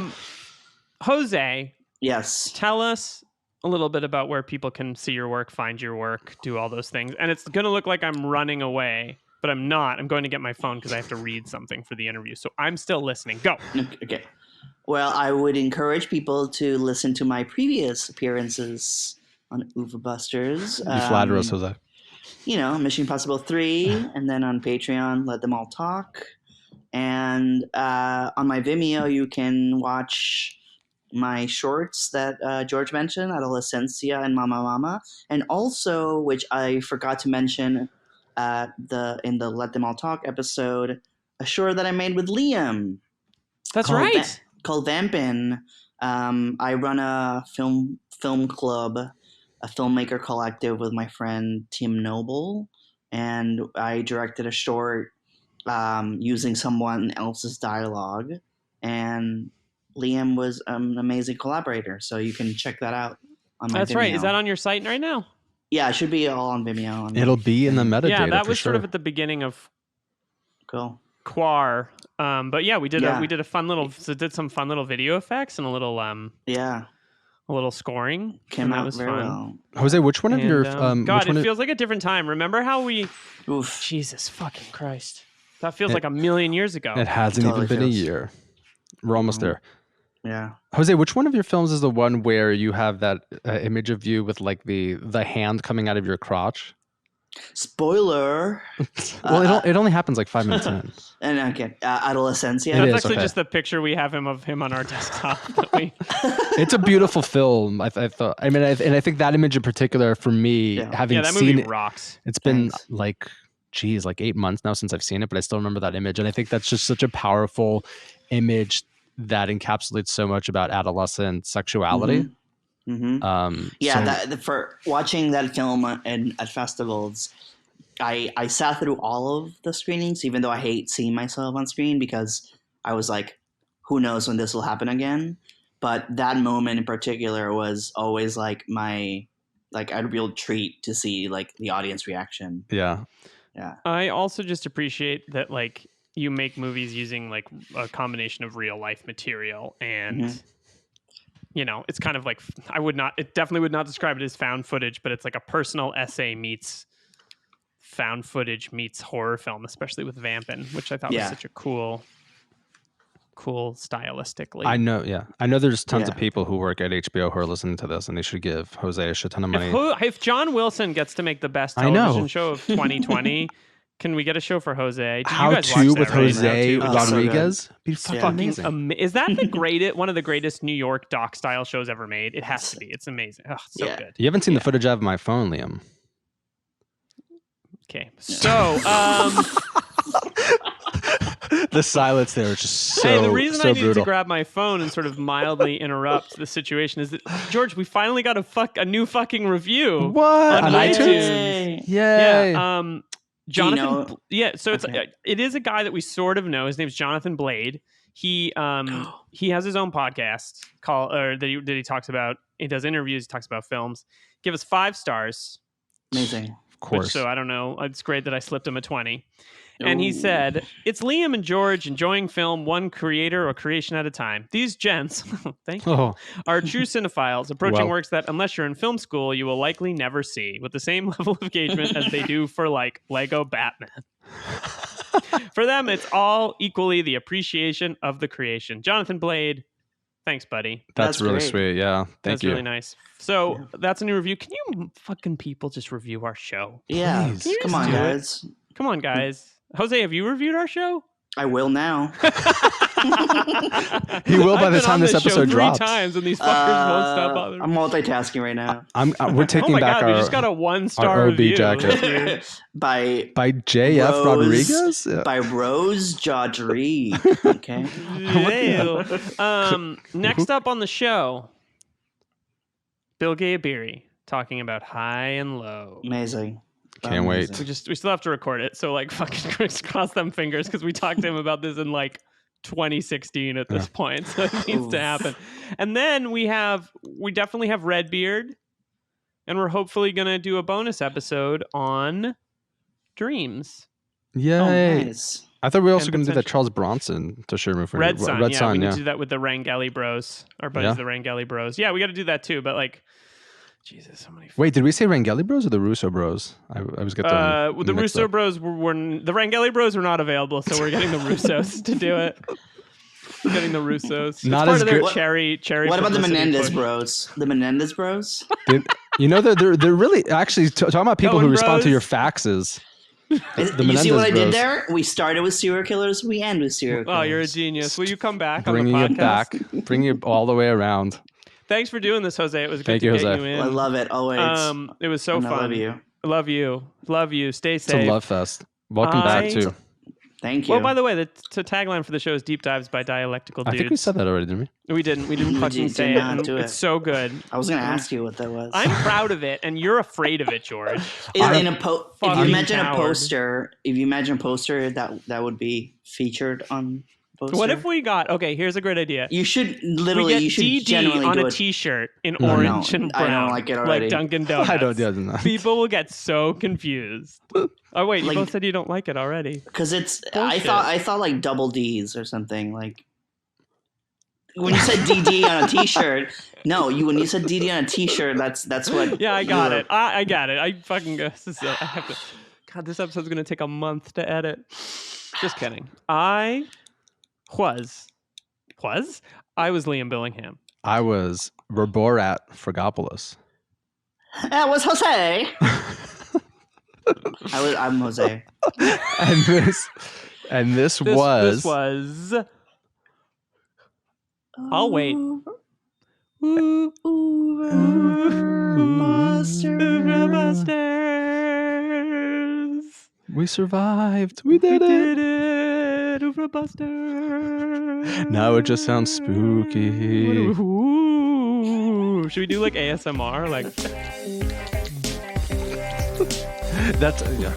Jose. Yes. Tell us a little bit about where people can see your work, find your work, do all those things. And it's going to look like I'm running away, but I'm not. I'm going to get my phone because I have to read something for the interview. So I'm still listening. Go. Okay. Well, I would encourage people to listen to my previous appearances on Uva Busters. You flatter us, Jose. Mission Impossible 3, and then on Patreon, Let Them All Talk. And on my Vimeo, you can watch my shorts that George mentioned, Adolescencia and Mama Mama. And also, which I forgot to mention, in the Let Them All Talk episode, a short that I made with Liam. That's right. Called Vampin'. I run a film club, a filmmaker collective with my friend Tim Noble, and I directed a short using someone else's dialogue, and Liam was an amazing collaborator. So you can check that out on my That's Vimeo. right. Is that on your site right now? Yeah, it should be all on Vimeo. It'll be in the metadata. Yeah, that was sure. sort of at the beginning of Cool. Quar. But yeah, we did a fun little some fun little video effects and a little scoring. Came out that was very fun. well. Jose, which one of your God, it feels like a different time. Remember how we Oof. Jesus fucking Christ. That feels like a million years ago. It hasn't Totally even been a feels. year. We're almost there. Yeah. Jose, which one of your films is the one where you have that image of you with like the hand coming out of your crotch? Spoiler. Well, it only happens like 5 minutes in. And again, Adolescencia. That's is, actually okay. just the picture we have of him on our desktop. It's a beautiful film. I thought. I mean, I think that image in particular for me, having that seen movie it, rocks. it's been like 8 months now since I've seen it, but I still remember that image, and I think that's just such a powerful image that encapsulates so much about adolescent sexuality. Mm-hmm. For watching that film at festivals, I sat through all of the screenings, even though I hate seeing myself on screen because I was like, who knows when this will happen again. But that moment in particular was always like a real treat to see like the audience reaction. Yeah. I also just appreciate that like you make movies using like a combination of real life material and you know, it's kind of like it definitely would not describe it as found footage, but it's like a personal essay meets found footage meets horror film, especially with Vampin', which I thought was such a cool stylistically. I know there's tons of people who work at HBO who are listening to this, and they should give Jose a shit ton of money. If John Wilson gets to make the best television show of 2020, can we get a show for Jose? How to with Jose Rodriguez? Be fucking amazing. Is that one of the greatest New York doc style shows ever made? It has to be. It's amazing. Oh, so good. You haven't seen the footage I have on my phone, Liam. Okay, so the silence there is just so. Hey, the reason I needed brutal. to grab my phone and sort of mildly interrupt the situation is that George, we finally got a new fucking review. What on Yay! iTunes? Yeah. Jonathan. So it is a guy that we sort of know. His name's Jonathan Blade. He has his own podcast that he talks about. He does interviews. He talks about films. Give us 5 stars. Amazing. Of course. So I don't know. It's great that I slipped him a 20. And he said, "It's Liam and George enjoying film one creator or creation at a time. These gents, thank you, are true cinephiles approaching works that, unless you're in film school, you will likely never see, with the same level of engagement as they do for like Lego Batman. For them, it's all equally the appreciation of the creation." Jonathan Blade, thanks, buddy. That's really great. Sweet. Yeah, thank you. That's really nice. So that's a new review. Can you fucking people just review our show? Yeah, come on, guys. Come on, guys. Jose, have you reviewed our show? I will now. He will by the time this episode drops. 3 times and these fuckers won't stop bothering. I'm multitasking right now. We're taking back we just got a 1-star OB review jacket by JF Rodriguez. By Rose Jodry. Okay. Next up on the show, Bill Gayabiri talking about high and low. Amazing. Can't wait. We still have to record it, so like fucking cross them fingers because we talked to him about this in like 2016 at this point, so it needs to happen. And then we definitely have Redbeard, and we're hopefully gonna do a bonus episode on Dreams. Yay! Oh, nice. I thought we were also going to do that Charles Bronson Toshiro Mifune. Red Sun, we need to do that with the Rangeli Bros. Our buddies, the Rangeli Bros. Yeah, we got to do that too. But like, Jesus, so many. Wait, did we say Rangeli Bros or the Russo Bros? I was getting the Russo Bros were the Rangeli Bros were not available, so we're getting the Russos to do it. We're getting the Russos. Not as good. Their cherry. What about the Menendez Bros? The Menendez Bros? They're really actually talking about people who respond to your faxes. You see what I did there? We started with serial killers. We end with serial killers. Oh, you're a genius. Will you come back bringing on the podcast? It back, bringing it all the way around. Thanks for doing this, Jose. It was good Thank to you, get Jose. you in. I love it always. It was so fun. I love you. Love you. Stay It's safe. a love fest. Welcome back too. Thank you. Well, by the way, the tagline for the show is Deep Dives by Dialectical Dudes. I think we said that already, didn't we? We didn't fucking say it. And it's so good. I was going to ask you what that was. I'm proud of it, and you're afraid of it, George. If you imagine a poster, that would be featured on poster. What if we got? Okay, here's a great idea. You should DD on a T-shirt in orange and brown. I don't like it already. Like Dunkin' Donuts. I don't do that. People will get so confused. Oh wait, you both said you don't like it already. Because it's bullshit. I thought like double D's or something like. When you said DD on a T-shirt, when you said DD on a T-shirt, that's what. Yeah, I got it. I got it. I fucking guess this. I have to. God, this episode's gonna take a month to edit. Just kidding. I was Liam Billingham. I was Roborat Fragopoulos. That was Jose. I'm Jose. and this was. I'll wait. Busters. We survived. We did it. Busters. Now it just sounds spooky. Ooh. Should we do like ASMR? Like that's yeah.